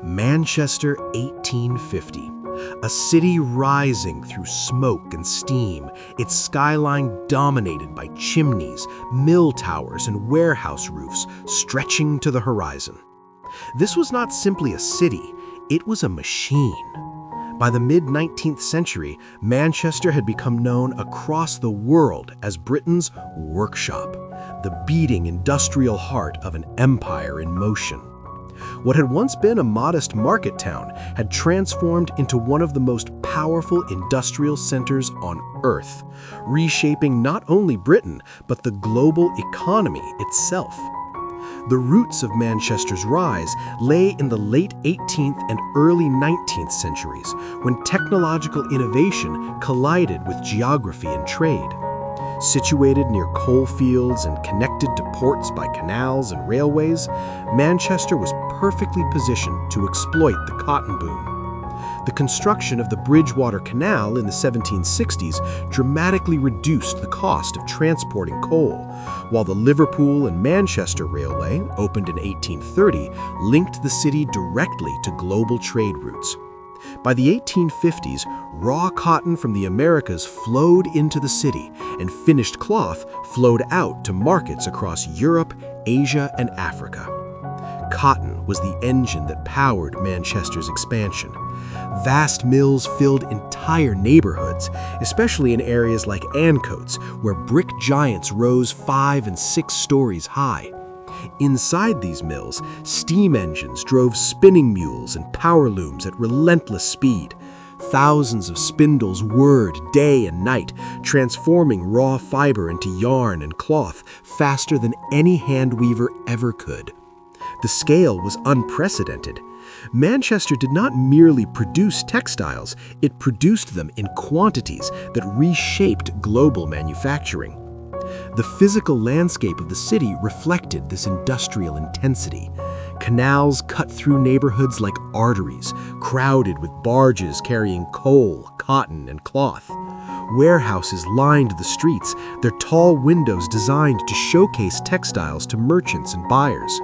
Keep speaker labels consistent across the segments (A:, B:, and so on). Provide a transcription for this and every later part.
A: Manchester, 1850. A city rising through smoke and steam, its skyline dominated by chimneys, mill towers, and warehouse roofs stretching to the horizon. This was not simply a city, it was a machine. By the mid-19th century, Manchester had become known across the world as Britain's workshop, the beating industrial heart of an empire in motion. What had once been a modest market town had transformed into one of the most powerful industrial centers on Earth, reshaping not only Britain, but the global economy itself. The roots of Manchester's rise lay in the late 18th and early 19th centuries, when technological innovation collided with geography and trade. Situated near coal fields and connected to ports by canals and railways, Manchester was perfectly positioned to exploit the cotton boom. The construction of the Bridgewater Canal in the 1760s dramatically reduced the cost of transporting coal, while the Liverpool and Manchester Railway, opened in 1830, linked the city directly to global trade routes. By the 1850s, raw cotton from the Americas flowed into the city, and finished cloth flowed out to markets across Europe, Asia, and Africa. Cotton was the engine that powered Manchester's expansion. Vast mills filled entire neighborhoods, especially in areas like Ancoats, where brick giants rose 5 and 6 stories high. Inside these mills, steam engines drove spinning mules and power looms at relentless speed. Thousands of spindles whirred day and night, transforming raw fiber into yarn and cloth faster than any hand weaver ever could. The scale was unprecedented. Manchester did not merely produce textiles, it produced them in quantities that reshaped global manufacturing. The physical landscape of the city reflected this industrial intensity. Canals cut through neighborhoods like arteries, crowded with barges carrying coal, cotton, and cloth. Warehouses lined the streets, their tall windows designed to showcase textiles to merchants and buyers.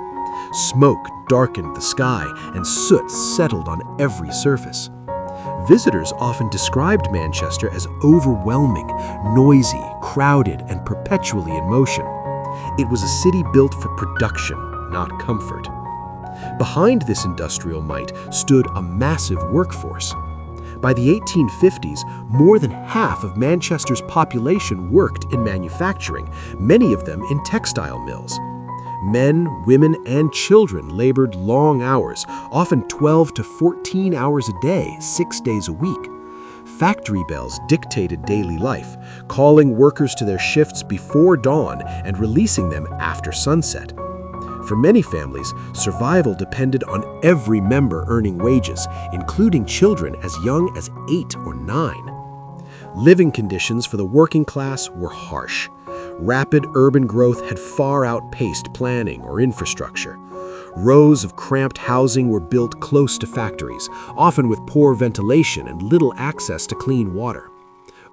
A: Smoke darkened the sky, and soot settled on every surface. Visitors often described Manchester as overwhelming, noisy, crowded, and perpetually in motion. It was a city built for production, not comfort. Behind this industrial might stood a massive workforce. By the 1850s, more than half of Manchester's population worked in manufacturing, many of them in textile mills. Men, women, and children labored long hours, often 12 to 14 hours a day, 6 days a week. Factory bells dictated daily life, calling workers to their shifts before dawn and releasing them after sunset. For many families, survival depended on every member earning wages, including children as young as 8 or 9. Living conditions for the working class were harsh. Rapid urban growth had far outpaced planning or infrastructure. Rows of cramped housing were built close to factories, often with poor ventilation and little access to clean water.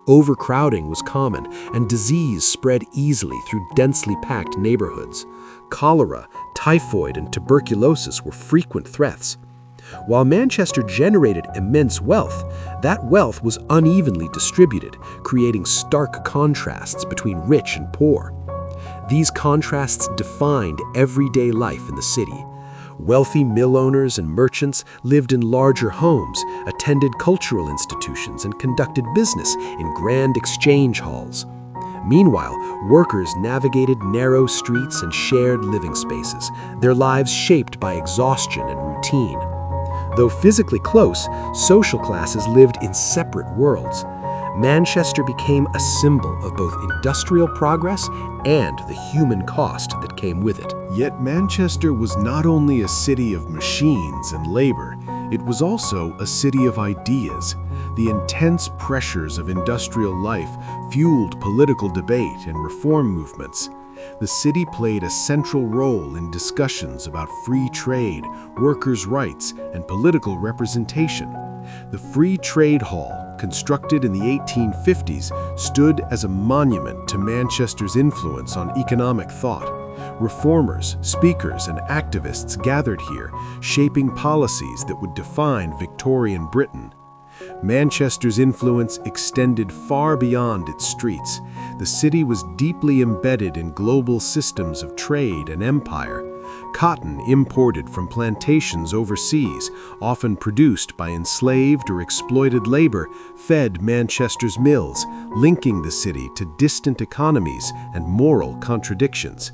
A: Overcrowding was common, and disease spread easily through densely packed neighborhoods. Cholera, typhoid, and tuberculosis were frequent threats. While Manchester generated immense wealth, that wealth was unevenly distributed, creating stark contrasts between rich and poor. These contrasts defined everyday life in the city. Wealthy mill owners and merchants lived in larger homes, attended cultural institutions, and conducted business in grand exchange halls. Meanwhile, workers navigated narrow streets and shared living spaces, their lives shaped by exhaustion and routine. Though physically close, social classes lived in separate worlds. Manchester became a symbol of both industrial progress and the human cost that came with it.
B: Yet Manchester was not only a city of machines and labor, it was also a city of ideas. The intense pressures of industrial life fueled political debate and reform movements. The city played a central role in discussions about free trade, workers' rights, and political representation. The Free Trade Hall, constructed in the 1850s, stood as a monument to Manchester's influence on economic thought. Reformers, speakers, and activists gathered here, shaping policies that would define Victorian Britain. Manchester's influence extended far beyond its streets. The city was deeply embedded in global systems of trade and empire. Cotton imported from plantations overseas, often produced by enslaved or exploited labor, fed Manchester's mills, linking the city to distant economies and moral contradictions.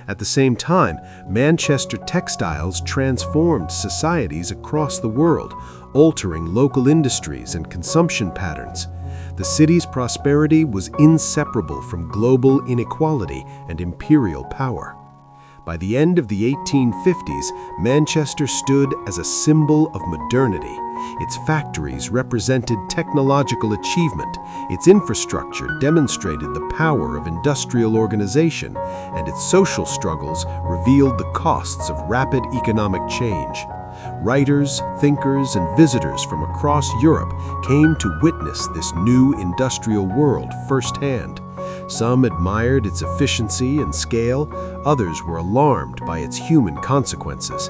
B: At the same time, Manchester textiles transformed societies across the world, altering local industries and consumption patterns. The city's prosperity was inseparable from global inequality and imperial power. By the end of the 1850s, Manchester stood as a symbol of modernity. Its factories represented technological achievement, its infrastructure demonstrated the power of industrial organization, and its social struggles revealed the costs of rapid economic change. Writers, thinkers, and visitors from across Europe came to witness this new industrial world firsthand. Some admired its efficiency and scale, others were alarmed by its human consequences.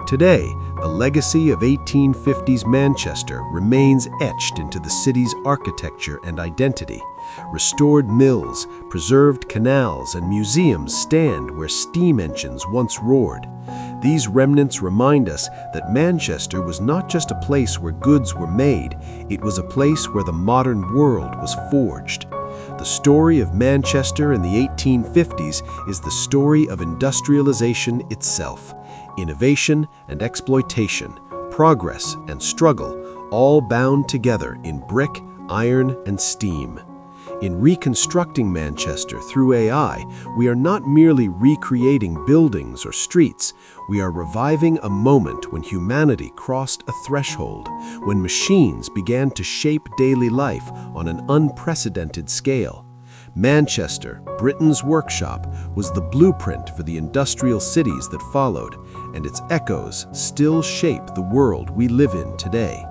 B: Today, the legacy of 1850s Manchester remains etched into the city's architecture and identity. Restored mills, preserved canals, and museums stand where steam engines once roared. These remnants remind us that Manchester was not just a place where goods were made, it was a place where the modern world was forged. The story of Manchester in the 1850s is the story of industrialization itself. Innovation and exploitation, progress and struggle, all bound together in brick, iron, and steam. In reconstructing Manchester through AI, we are not merely recreating buildings or streets, we are reviving a moment when humanity crossed a threshold, when machines began to shape daily life on an unprecedented scale. Manchester, Britain's workshop, was the blueprint for the industrial cities that followed, and its echoes still shape the world we live in today.